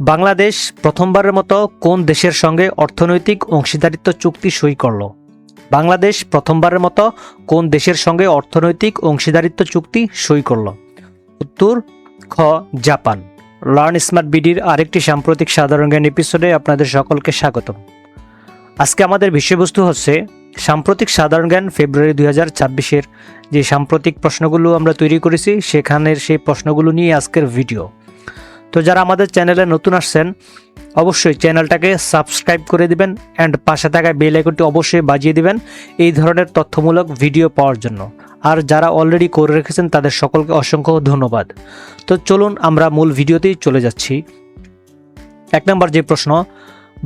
বাংলাদেশ প্রথমবারের মতো কোন দেশের সঙ্গে অর্থনৈতিক অংশীদারিত্ব চুক্তি সই করল? বাংলাদেশ প্রথমবারের মতো কোন দেশের সঙ্গে অর্থনৈতিক অংশীদারিত্ব চুক্তি সই করল? উত্তর খ জাপান। লার্ন স্মার্ট বিডির আরেকটি সাম্প্রতিক সাধারণ জ্ঞান এপিসোডে আপনাদের সকলকে স্বাগতম। আজকে আমাদের বিষয়বস্তু হচ্ছে সাম্প্রতিক সাধারণ জ্ঞান ফেব্রুয়ারি 2024-এর যে সাম্প্রতিক প্রশ্নগুলো আমরা তৈরি করেছি সেখানের সেই প্রশ্নগুলো নিয়ে আজকের ভিডিও। তো যারা আমাদের চ্যানেলে নতুন আসছেন অবশ্যই চ্যানেলটাকে সাবস্ক্রাইব করে দিবেন অ্যান্ড পাশে থাকা বেল আইকনটি অবশ্যই বাজিয়ে দিবেন এই ধরনের তথ্যমূলক ভিডিও পাওয়ার জন্য। আর যারা অলরেডি করে রেখেছেন তাদের সকলকে অসংখ্য ধন্যবাদ। তো চলুন আমরা মূল ভিডিওতেই চলে যাচ্ছি। 1 নম্বর যে প্রশ্ন,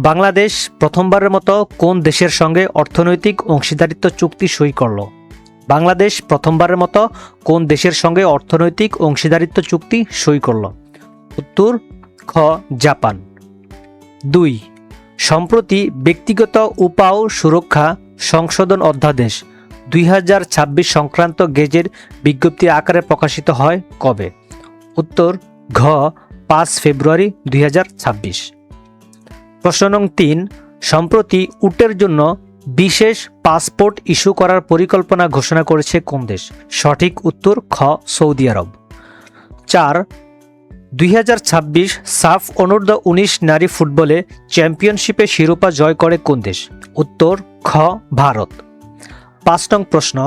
বাংলাদেশ প্রথমবারের মতো কোন দেশের সঙ্গে অর্থনৈতিক অংশীদারিত্ব চুক্তি সই করল? বাংলাদেশ প্রথমবারের মতো কোন দেশের সঙ্গে অর্থনৈতিক অংশীদারিত্ব চুক্তি সই করল? উত্তর খ জাপান। 2 সম্প্রতি ব্যক্তিগত উপাও সুরক্ষা সংশোধন অধ্যাদেশ 2026 সংক্রান্ত গেজের বিজ্ঞপ্তি আকারে প্রকাশিত হয় কবে? উত্তর ঘ 5 ফেব্রুয়ারি 2026। প্রশ্ন নং 3 সম্প্রতি উটের জন্য বিশেষ পাসপোর্ট ইস্যু করার পরিকল্পনা ঘোষণা করেছে কোন দেশ? সঠিক উত্তর খ সৌদি আরব। 4 2026 সাফ অনূর্ধ্ব 19 নারী ফুটবলে চ্যাম্পিয়নশিপে শিরোপা জয় করে কোন দেশ? উত্তর খ ভারত। 5 নং প্রশ্ন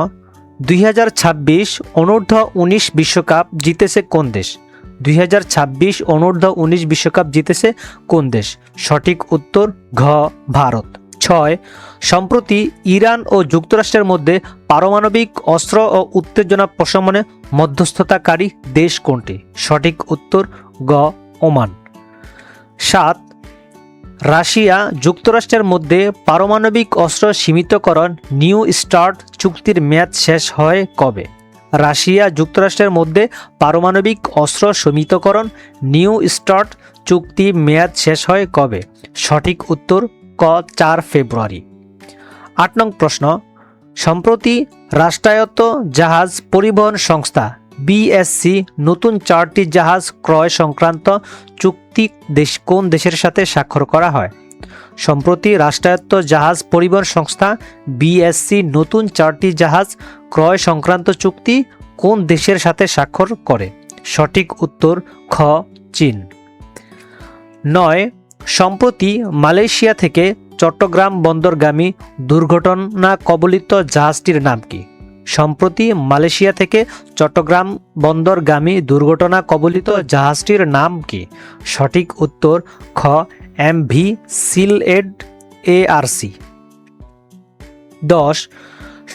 2026 অনূর্ধ্ব 19 বিশ্বকাপ জিতেছে কোন দেশ? 2026 অনূর্ধ্ব 19 বিশ্বকাপ জিতেছে কোন দেশ? সঠিক উত্তর ঘ ভারত। 6 সম্প্রতি ইরান ও যুক্তরাষ্ট্রের মধ্যে পারমাণবিক অস্ত্র ও উত্তেজনা প্রশমনে মধ্যস্থতাকারী দেশ কোনটি? সঠিক উত্তর গ ওমান। 7 রাশিয়া যুক্তরাষ্ট্রের মধ্যে পারমাণবিক অস্ত্র সীমিতকরণ নিউ স্টার্ট চুক্তির মেয়াদ শেষ হয় কবে? রাশিয়া যুক্তরাষ্ট্রের মধ্যে পারমাণবিক অস্ত্র সীমিতকরণ নিউ স্টার্ট চুক্তি মেয়াদ শেষ হয় কবে? সঠিক উত্তর ক 4 ফেব্রুয়ারি। 8 নং প্রশ্ন সম্প্রতি রাষ্ট্রায়ত্ত জাহাজ পরিবহন সংস্থা বিএসসি নতুন 4টি জাহাজ ক্রয় সংক্রান্ত চুক্তি কোন দেশের সাথে স্বাক্ষর করা হয়? সম্প্রতি রাষ্ট্রায়ত্ত জাহাজ পরিবহন সংস্থা বিএসসি নতুন 4টি জাহাজ ক্রয় সংক্রান্ত চুক্তি কোন দেশের সাথে স্বাক্ষর করে? সঠিক উত্তর খ চীন। 9 সম্প্রতি মালয়েশিয়া থেকে চট্টগ্রাম বন্দরগামী দুর্ঘটনা কবলিত জাহাজটির নাম কি? সম্প্রতি মালয়েশিয়া থেকে চট্টগ্রাম বন্দরগামী দুর্ঘটনা কবলিত জাহাজটির নাম কি? সঠিক উত্তর খ এমভি সিলএড এআরসি। 10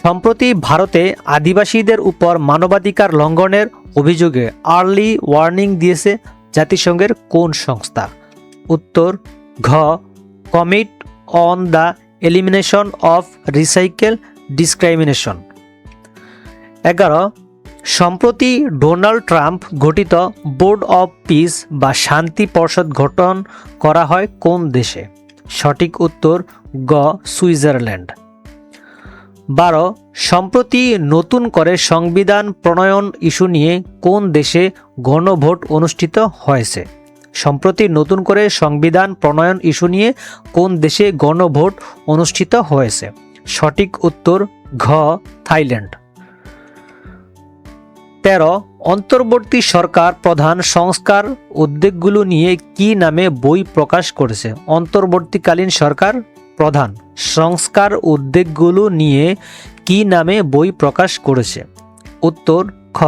সম্প্রতি ভারতে আদিবাসীদের উপর মানবাধিকার লঙ্ঘনের অভিযোগে আর্লি ওয়ার্নিং দিয়েছে জাতিসংঘের কোন সংস্থা? উত্তর ঘ commit on the elimination of recycle discrimination. 11 সম্প্রতি ডোনাল্ড ট্রাম্প গঠিত বোর্ড অব পিস বা শান্তি পর্ষদ গঠন করা হয় কোন দেশে? সঠিক উত্তর গ সুইজারল্যান্ড। 12 সম্প্রতি নতুন করে সংবিধান প্রণয়ন ইস্যু নিয়ে কোন দেশে গণভোট অনুষ্ঠিত হয়েছে? সম্প্রতি নতুন করে সংবিধান প্রণয়ন ইস্যু নিয়ে কোন দেশে গণভোট অনুষ্ঠিত হয়েছে? সঠিক উত্তর ঘ থাইল্যান্ড। 13 অন্তর্বর্তী সরকার প্রধান সংস্কার উদ্যোগগুলো নিয়ে কি নামে বই প্রকাশ করেছে? অন্তর্বর্তীকালীন সরকার প্রধান সংস্কার উদ্যোগগুলো নিয়ে কি নামে বই প্রকাশ করেছে? উত্তর খ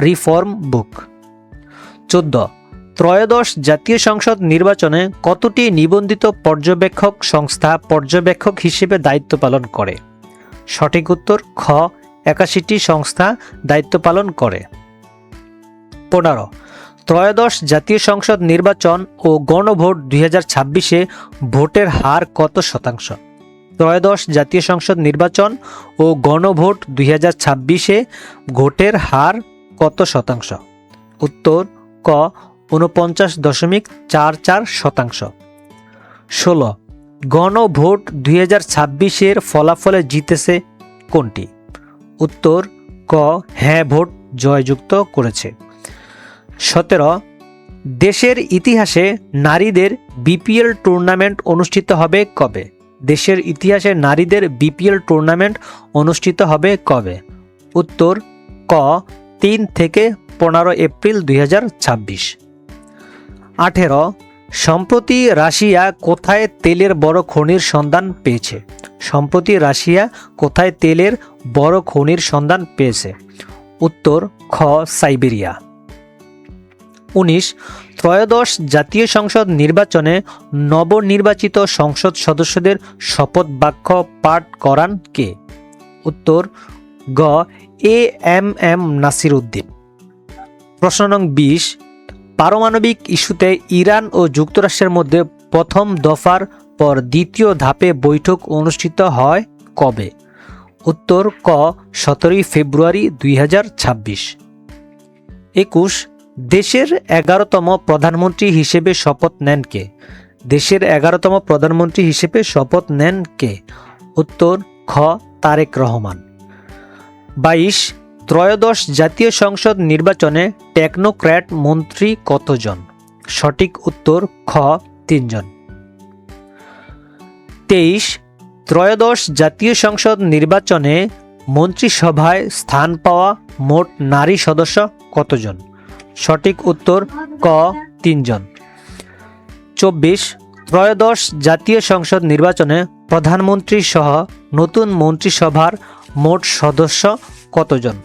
রিফর্ম বুক। 14 ত্রয়োদশ জাতীয় সংসদ নির্বাচনে কতটি নিবন্ধিত পর্যবেক্ষক সংস্থা পর্যবেক্ষক হিসেবে দায়িত্ব পালন করে? সঠিক উত্তর খ 81টি সংস্থা দায়িত্ব পালন করে। 15 ত্রয়োদশ জাতীয় সংসদ নির্বাচন ও গণভোট 2026-এ ভোটের হার কত শতাংশ? ত্রয়োদশ জাতীয় সংসদ নির্বাচন ও গণভোট 2026-এ ভোটের হার কত শতাংশ? উত্তর ক 49.44 শতাংশ। 16 গণভোট 2026-এর ফলাফলে জিতেছে কোনটি? উত্তর ক হ্যাঁ ভোট জয়যুক্ত করেছে। 17 দেশের ইতিহাসে নারীদের বিপিএল টুর্নামেন্ট অনুষ্ঠিত হবে কবে? দেশের ইতিহাসে নারীদের বিপিএল টুর্নামেন্ট অনুষ্ঠিত হবে কবে? উত্তর ক 3 থেকে 15 এপ্রিল 2026। 18 সম্প্রতি রাশিয়া কোথায় তেলের বড় খনির সন্ধান পেয়েছে? সম্প্রতি রাশিয়া কোথায় তেলের বড় খনির সন্ধান পেয়েছে? উত্তর খ সাইবেরিয়া। 19 ত্রয়োদশ জাতীয় সংসদ নির্বাচনে নবনির্বাচিত সংসদ সদস্যদের শপথ বাক্য পাঠ করান কে? উত্তর গ A M M Nasir Uddin. প্রশ্ন নং 20 পারমাণবিক ইস্যুতে ইরান ও যুক্তরাষ্ট্রের মধ্যে প্রথম দফার পর দ্বিতীয় ধাপে বৈঠক অনুষ্ঠিত হয় কবে? উত্তর ক 17 ফেব্রুয়ারি 2026। 21 দেশের 11তম প্রধানমন্ত্রী হিসেবে শপথ নেন কে? দেশের 11তম প্রধানমন্ত্রী হিসেবে শপথ নেন কে? উত্তর খ তারেক রহমান। 22 ত্রয়োদশ জাতীয় সংসদ নির্বাচনে টেকনোক্র্যাট মন্ত্রী কতজন? সঠিক উত্তর খ 3 জন। 23 ত্রয়োদশ জাতীয় সংসদ নির্বাচনে মন্ত্রিসভায় স্থান পাওয়া মোট নারী সদস্য কতজন? সঠিক উত্তর ক 3 জন। 24 ত্রয়োদশ জাতীয় সংসদ নির্বাচনে প্রধানমন্ত্রী সহ নতুন মন্ত্রিসভার মোট সদস্য কতজন?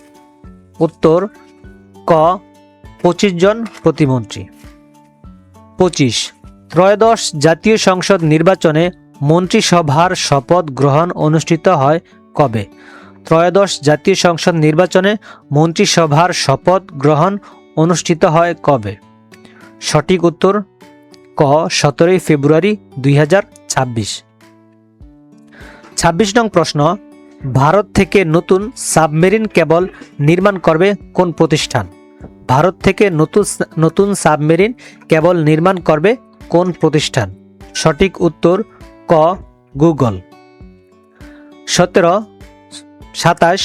উত্তর ক 25 জন প্রতিমন্ত্রী। 25 ত্রয়োদশ জাতীয় সংসদ নির্বাচনে মন্ত্রিসভার শপথ গ্রহণ অনুষ্ঠিত হয় কবে? ত্রয়োদশ জাতীয় সংসদ নির্বাচনে মন্ত্রিসভার শপথ গ্রহণ অনুষ্ঠিত হয় কবে? সঠিক উত্তর ক 17 ফেব্রুয়ারি 2026। 26 নং প্রশ্ন ভারত থেকে নতুন সাবমেরিন কেবল নির্মাণ করবে কোন প্রতিষ্ঠান? ভারত থেকে নতুন সাবমেরিন কেবল নির্মাণ করবে কোন প্রতিষ্ঠান? সঠিক উত্তর ক গুগল। 27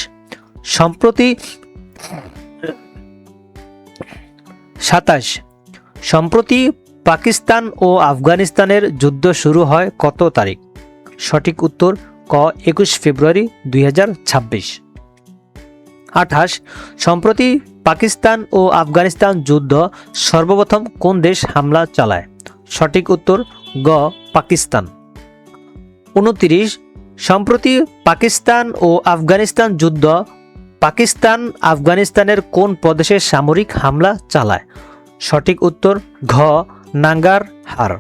সম্প্রতি পাকিস্তান ও আফগানিস্তানের যুদ্ধ শুরু হয় কত তারিখ? সঠিক উত্তর ক 21 ফেব্রুয়ারি 2026। 28 সম্প্রতি পাকিস্তান ও আফগানিস্তান যুদ্ধ সর্বপ্রথম কোন দেশ হামলা চালায়? সঠিক উত্তর গ পাকিস্তান। 29 সম্প্রতি পাকিস্তান ও আফগানিস্তান যুদ্ধ পাকিস্তান আফগানিস্তানের কোন প্রদেশে সামরিক হামলা চালায়? সঠিক উত্তর ঘ নাঙ্গারহার।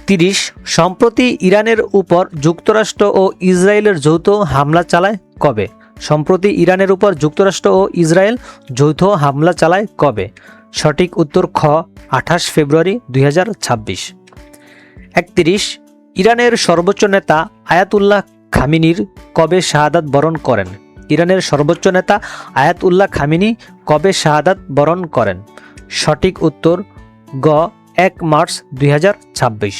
30 সম্প্রতি ইরানের উপর যুক্তরাষ্ট্র ও ইসরায়েলের যৌথ হামলা চালায় কবে? সম্প্রতি ইরানের উপর যুক্তরাষ্ট্র ও ইসরায়েল যৌথ হামলা চালায় কবে? সঠিক উত্তর খ 28 ফেব্রুয়ারি 2026। 31 ইরানের সর্বোচ্চ নেতা আয়াতুল্লাহ খামিনির কবে শাহাদাত বরণ করেন? ইরানের সর্বোচ্চ নেতা আয়াতুল্লাহ খামিনি কবে শাহাদাত বরণ করেন? সঠিক উত্তর গ 1 মার্চ 2026।